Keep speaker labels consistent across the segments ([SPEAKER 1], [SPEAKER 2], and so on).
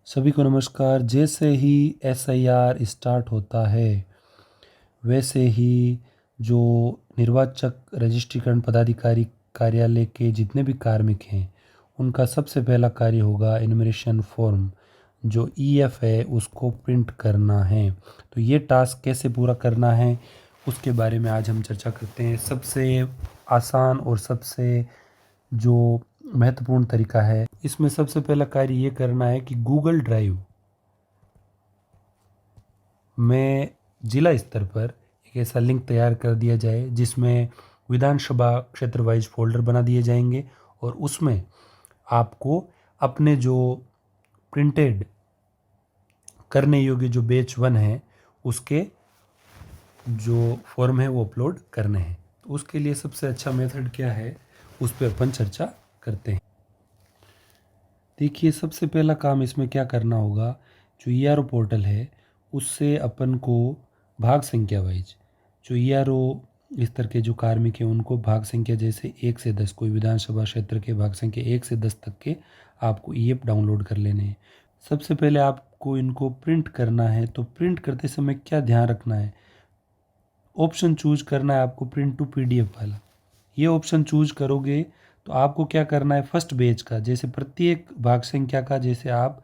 [SPEAKER 1] सभी को नमस्कार। जैसे ही SIR स्टार्ट होता है वैसे ही जो निर्वाचक रजिस्ट्रीकरण पदाधिकारी कार्यालय के जितने भी कार्मिक हैं उनका सबसे पहला कार्य होगा इन्यूमरेशन फॉर्म जो EF है उसको प्रिंट करना है। तो ये टास्क कैसे पूरा करना है उसके बारे में आज हम चर्चा करते हैं। सबसे आसान और सबसे जो महत्वपूर्ण तरीका है, इसमें सबसे पहला कार्य ये करना है कि गूगल ड्राइव में जिला स्तर पर एक ऐसा लिंक तैयार कर दिया जाए जिसमें विधानसभा क्षेत्र वाइज फोल्डर बना दिए जाएंगे और उसमें आपको अपने जो प्रिंटेड करने योग्य जो बैच 1 है उसके जो फॉर्म है वो अपलोड करने हैं। तो उसके लिए सबसे अच्छा मेथड क्या है उस पर अपन चर्चा करते हैं। देखिए, सबसे पहला काम इसमें क्या करना होगा, जो ERO पोर्टल है उससे अपन को भाग संख्या वाइज जो ERO स्तर के जो कार्मिक हैं उनको भाग संख्या जैसे 1 से 10, कोई विधानसभा क्षेत्र के भाग संख्या 1 से 10 तक के आपको EF डाउनलोड कर लेने हैं। सबसे पहले आपको इनको प्रिंट करना है। तो प्रिंट करते समय क्या ध्यान रखना है, ऑप्शन चूज करना है आपको प्रिंट टू PDF वाला। ये ऑप्शन चूज करोगे तो आपको क्या करना है, फर्स्ट पेज का जैसे प्रत्येक भाग संख्या का जैसे आप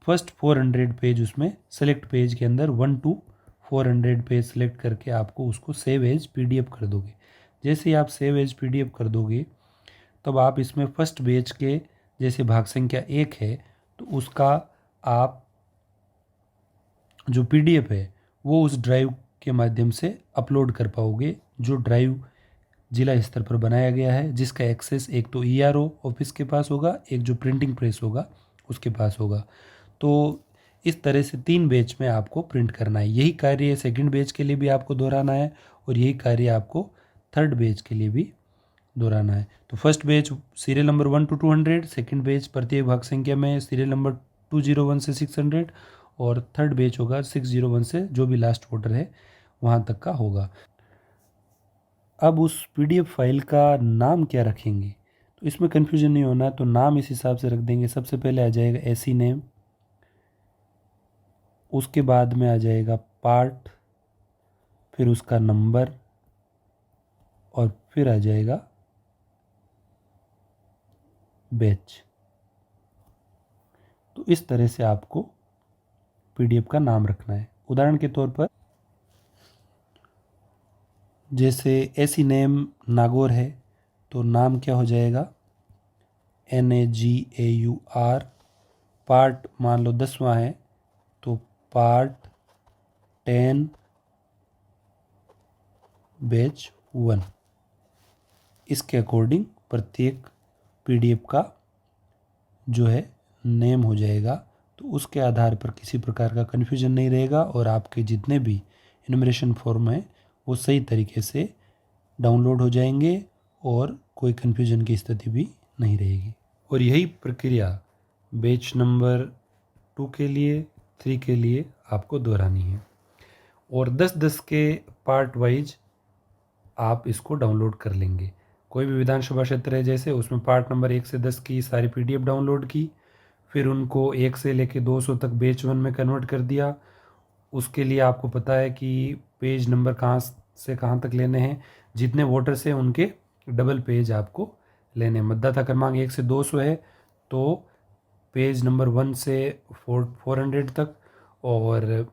[SPEAKER 1] फर्स्ट 400 पेज उसमें सेलेक्ट पेज के अंदर 1 to 400 पेज सेलेक्ट करके आपको उसको सेव एज PDF कर दोगे। जैसे ही आप सेव एज PDF कर दोगे तब आप इसमें फर्स्ट पेज के जैसे भाग संख्या 1 है तो उसका आप जो PDF है वो उस ड्राइव के माध्यम से अपलोड कर पाओगे, जो ड्राइव जिला स्तर पर बनाया गया है जिसका एक्सेस एक तो ERO ऑफिस के पास होगा, एक जो प्रिंटिंग प्रेस होगा उसके पास होगा। तो इस तरह से 3 बैच में आपको प्रिंट करना है। यही कार्य सेकंड बैच के लिए भी आपको दोहराना है और यही कार्य आपको थर्ड बैच के लिए भी दोहराना है। तो first batch serial number 1 to 200, second batch प्रत्येक भाग संख्या में सीरियल नंबर 201 से 600 और थर्ड बैच होगा 601 से जो भी लास्ट वोटर है वहाँ तक का होगा। अब उस PDF फाइल का नाम क्या रखेंगे, तो इसमें कन्फ्यूजन नहीं होना, तो नाम इस हिसाब से रख देंगे। सबसे पहले आ जाएगा SE नेम, उसके बाद में आ जाएगा पार्ट, फिर उसका नंबर और फिर आ जाएगा बैच। तो इस तरह से आपको PDF का नाम रखना है। उदाहरण के तौर पर जैसे SE नेम नागौर है तो नाम क्या हो जाएगा NAGAUR। पार्ट मान लो 10वां है तो पार्ट 10 बैच 1। इसके अकॉर्डिंग प्रत्येक PDF का जो है नेम हो जाएगा। तो उसके आधार पर किसी प्रकार का कन्फ्यूजन नहीं रहेगा और आपके जितने भी इन्यूमरेशन फॉर्म हैं वो सही तरीके से डाउनलोड हो जाएंगे और कोई कन्फ्यूजन की स्थिति भी नहीं रहेगी। और यही प्रक्रिया बैच नंबर 2 के लिए, 3 के लिए आपको दोहरानी है और 10-10 के पार्ट वाइज आप इसको डाउनलोड कर लेंगे। कोई भी विधानसभा क्षेत्र है जैसे उसमें पार्ट नंबर 1 से 10 की सारी PDF डाउनलोड की, फिर उनको 1 से लेके 200 तक बैच 1 में कन्वर्ट कर दिया। उसके लिए आपको पता है कि पेज नंबर कहाँ से कहाँ तक लेने हैं, जितने वोटर्स हैं उनके डबल पेज आपको लेने हैं। मतदाता क्रमांक 1 से 200 है तो पेज नंबर 1 से 400 तक, और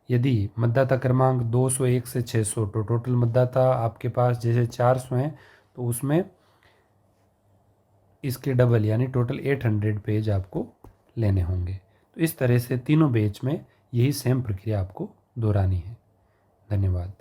[SPEAKER 1] यदि मतदाता क्रमांक 201 से 600 तो टोटल मतदाता आपके पास जैसे 400 हैं तो उसमें इसके डबल यानी टोटल 800 पेज आपको लेने होंगे। तो इस तरह से तीनों बैच में यही सेम प्रक्रिया आपको दोहरानी है। धन्यवाद।